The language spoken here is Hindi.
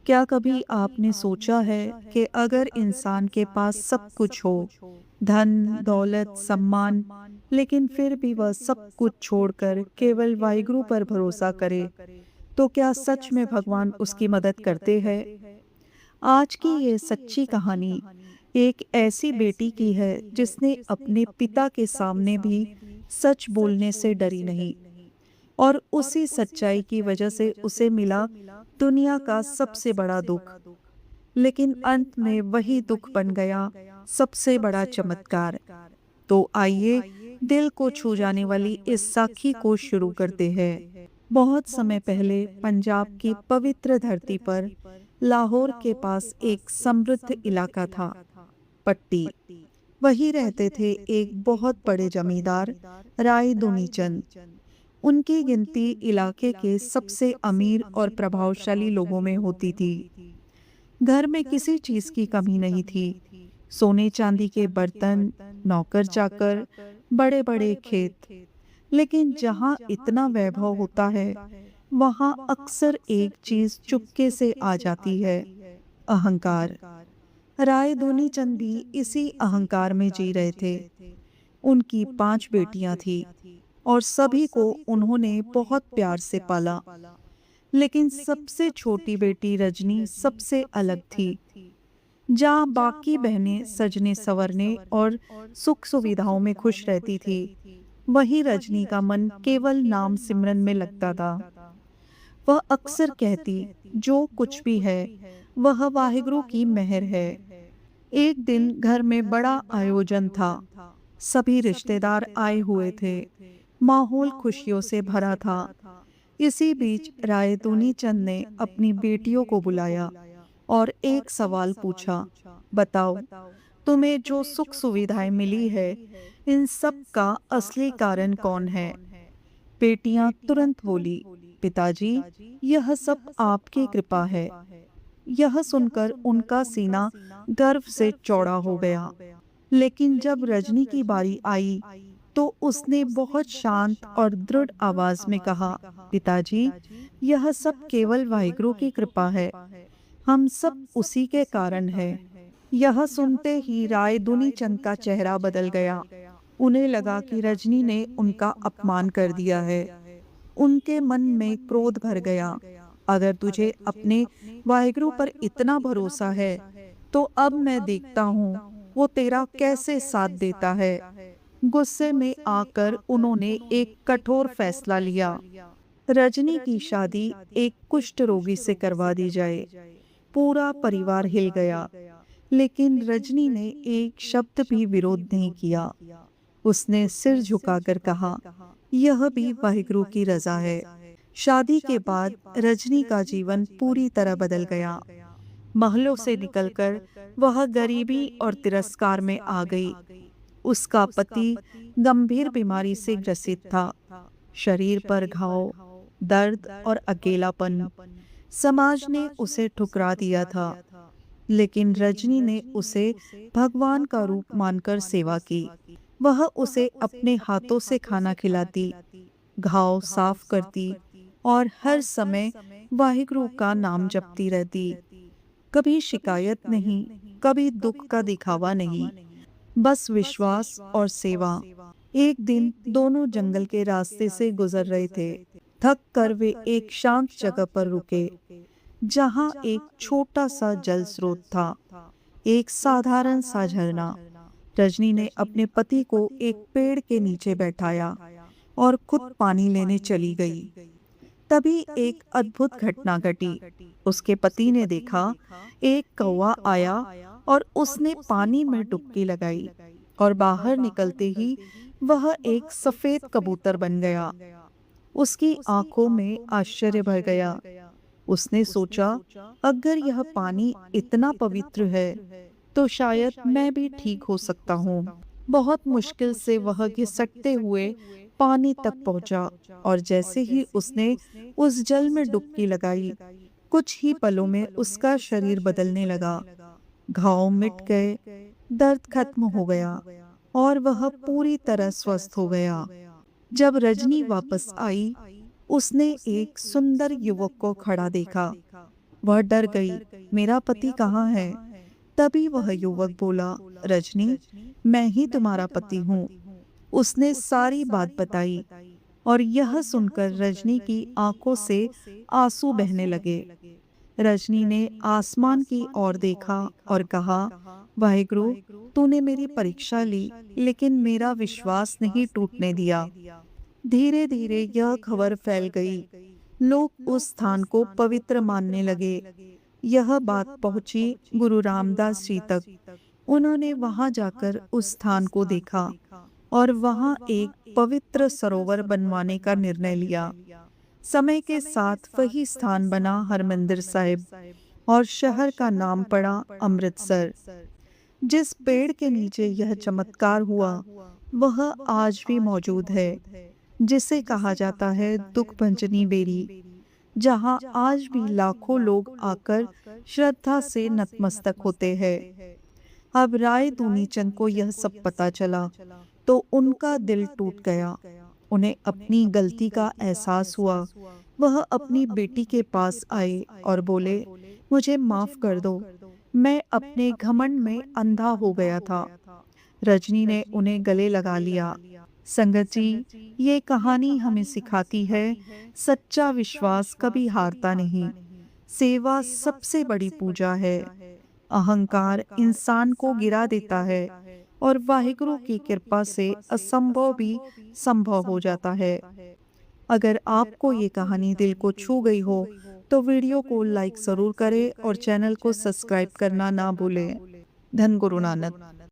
क्या कभी आपने सोचा है कि अगर इंसान के पास सब कुछ हो, धन, दौलत, सम्मान, लेकिन फिर भी वह सब कुछ छोड़कर केवल वाहिगुरु पर भरोसा करे, तो क्या सच में भगवान उसकी मदद करते हैं? आज की ये सच्ची कहानी एक ऐसी बेटी की है जिसने अपने पिता के सामने भी सच बोलने से डरी नहीं, और उसी सच्चाई की वजह से उसे मिला दुनिया का सबसे बड़ा दुख। लेकिन अंत में वही दुख बन गया सबसे बड़ा चमत्कार। तो आइए दिल को छू जाने वाली इस साखी को शुरू करते हैं। बहुत समय पहले पंजाब की पवित्र धरती पर लाहौर के पास एक समृद्ध इलाका था, पट्टी। वहीं रहते थे एक बहुत बड़े जमींदार, राय दुनीचंद। उनकी गिनती इलाके के सबसे अमीर और प्रभावशाली लोगों में होती थी। घर में किसी चीज की कमी नहीं थी। सोने चांदी के बर्तन, नौकर चाकर, बड़े बड़े खेत। लेकिन जहाँ इतना वैभव होता है, वहाँ अक्सर एक चीज चुपके से आ जाती है, अहंकार। राय दूनी चंद भी इसी अहंकार में जी रहे थे। उनकी 5 बेटियां थी और सभी को उन्होंने बहुत प्यार से पाला। लेकिन सबसे छोटी बेटी रजनी सबसे अलग थी। जहाँ बाकी बहनें सजने संवरने और सुख सुविधाओं में खुश रहती थी, वहीं रजनी का मन केवल नाम सिमरन में लगता था। वह अक्सर कहती, जो कुछ भी है वह वाहिगुरु की मेहर है। एक दिन घर में बड़ा आयोजन था। सभी रिश्तेदार आए हुए थे। माहौल खुशियों से भरा था। इसी बीच राय दूनी चंद ने अपनी बेटियों को बुलाया और एक सवाल पूछा, बताओ, तुम्हें जो सुख सुविधाएं मिली है, इन सब का असली कारण कौन है? बेटियां तुरंत बोली, पिताजी, यह सब आपकी कृपा है। यह सुनकर उनका सीना गर्व से चौड़ा हो गया। लेकिन जब रजनी की बारी आई, तो उसने बहुत शांत और दृढ़ आवाज में कहा, पिताजी, यह सब केवल वाहिगुरु की कृपा है। हम सब उसी के कारण है। यह सुनते ही राय दुनी चंद का चेहरा बदल गया। उन्हें लगा कि रजनी ने उनका अपमान कर दिया है। उनके मन में क्रोध भर गया। अगर तुझे अपने वाहिगुरु पर इतना भरोसा है, तो अब मैं देखता हूँ वो तेरा कैसे साथ देता है। गुस्से में आकर उन्होंने एक कठोर फैसला लिया। रजनी की शादी एक कुष्ठ रोगी से करवा दी जाए। पूरा परिवार हिल गया, लेकिन रजनी ने एक शब्द भी विरोध नहीं किया। उसने सिर झुकाकर कहा, यह भी वाहिगुरु की रजा है। शादी के बाद रजनी का जीवन पूरी तरह बदल गया। महलों से निकलकर वह गरीबी और तिरस्कार में आ गई। उसका पति गंभीर बीमारी से ग्रसित था। शरीर पर घाव, दर्द और अकेलापन। समाज ने उसे ठुकरा दिया था, लेकिन रजनी ने उसे भगवान का रूप मानकर सेवा की। वह उसे अपने हाथों से खाना खिलाती, घाव साफ करती और हर समय वाहिगुरु का नाम जपती रहती। कभी शिकायत नहीं, कभी दुख का दिखावा नहीं, बस विश्वास और सेवा। एक दिन दोनों जंगल के रास्ते से गुजर रहे थे। थक कर वे एक शांत जगह पर रुके, जहाँ एक छोटा सा जल स्रोत था, एक साधारण सा झरना। रजनी ने अपने पति को एक पेड़ के नीचे बैठाया और खुद पानी लेने चली गई। तभी एक अद्भुत घटना घटी। उसके पति ने देखा, एक कौवा आया और उसने पानी में डुबकी लगाई, और बाहर निकलते ही वह एक सफेद कबूतर बन गया। उसकी आंखों में आश्चर्य भर गया। उसने सोचा, अगर यह पानी इतना पवित्र है, तो शायद मैं भी ठीक हो सकता हूँ। बहुत मुश्किल से वह घिसटते हुए पानी तक पहुंचा, और जैसे ही उसने उस जल में डुबकी लगाई, कुछ ही पलों में उसका शरीर बदलने लगा। घाव मिट गए, दर्द खत्म हो गया, और वह पूरी तरह स्वस्थ हो गया। जब रजनी वापस आई, उसने एक सुंदर युवक को खड़ा देखा। वह डर गई, मेरा पति कहाँ है? तभी वह युवक बोला, रजनी, मैं ही तुम्हारा पति हूँ। उसने सारी बात बताई और यह सुनकर रजनी की आंखों से आंसू बहने लगे। रजनी ने आसमान की ओर देखा और कहा, वाहिगुरु, तूने मेरी परीक्षा ली, लेकिन मेरा विश्वास नहीं टूटने दिया। धीरे धीरे यह खबर फैल गई। लोग उस स्थान को पवित्र मानने लगे। यह बात पहुंची गुरु रामदास जी तक। उन्होंने वहां जाकर उस स्थान को देखा और वहां एक पवित्र सरोवर बनवाने का निर्णय लिया। समय के साथ वही स्थान बना हरमंदिर साहिब और शहर का नाम पड़ा अमृतसर। जिस पेड़ के नीचे यह चमत्कार हुआ वह आज भी मौजूद है, जिसे कहा जाता है दुख भंजनी बेरी, जहां आज भी लाखों लोग आकर श्रद्धा से नतमस्तक होते हैं। अब राय दूनीचंद को यह सब पता चला तो उनका दिल टूट गया। उन्हें अपनी गलती का एहसास हुआ। वह अपनी बेटी के पास आए और बोले, मुझे माफ कर दो, मैं अपने घमंड में अंधा हो गया था। रजनी ने उन्हें गले लगा लिया। संगत जी, ये कहानी हमें सिखाती है, सच्चा विश्वास कभी हारता नहीं। सेवा सबसे बड़ी पूजा है। अहंकार इंसान को गिरा देता है और वाहिगुरु की कृपा से असंभव भी संभव हो जाता है। अगर आपको ये कहानी दिल को छू गई हो तो वीडियो को लाइक जरूर करें और चैनल को सब्सक्राइब करना ना भूलें। धन गुरु नानक।